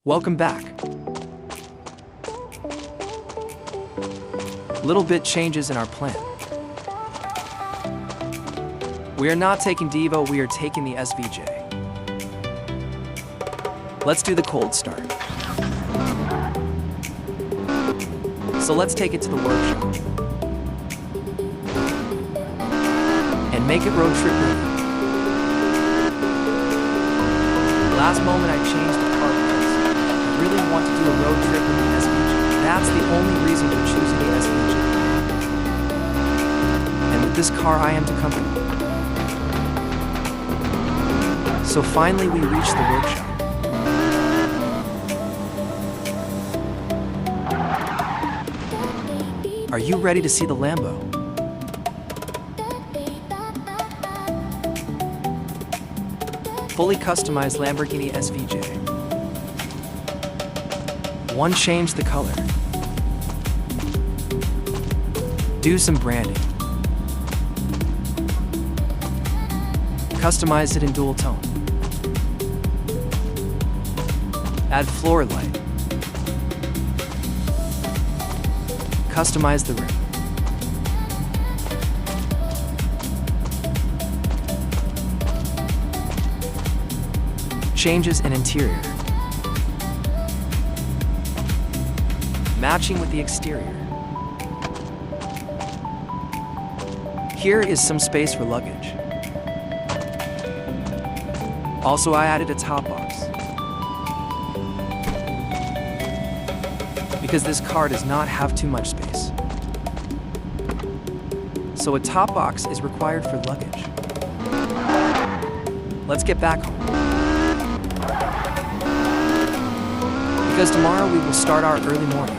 Welcome back. Little bit changes in our plan. We are not taking Devo, we are taking the SVJ. Let's do the cold start. So let's take it to the workshop and make it road trip ready. Last moment I changed the car because I really want to do a road trip with the SVJ. That's the only reason for choosing the SVJ. And with this car I am to company. So finally we reached the workshop. Are you ready to see the Lambo? Fully customized Lamborghini SVJ. One, change the color. Do some branding. Customize it in dual tone. Add floor light. Customize the rim. Changes in interior. Matching with the exterior. Here is some space for luggage. Also, I added a top box, because this car does not have too much space. So a top box is required for luggage. Let's get back home, because tomorrow we will start our early morning.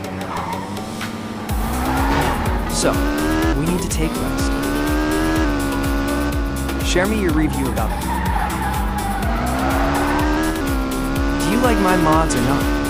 So, we need to take rest. Share me your review about it. Do you like my mods or not?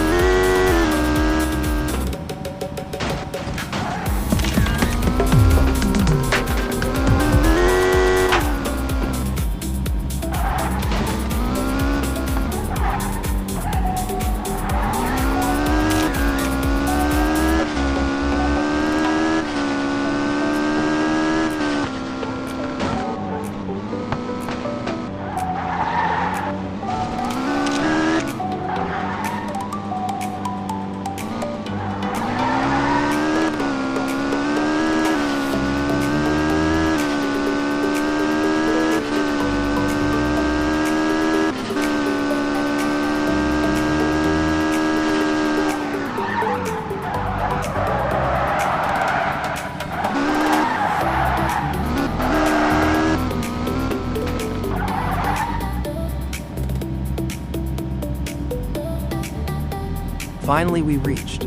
Finally, we reached.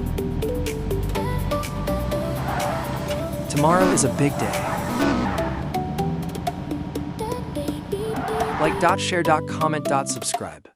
Tomorrow is a big day. Like, share, comment, subscribe.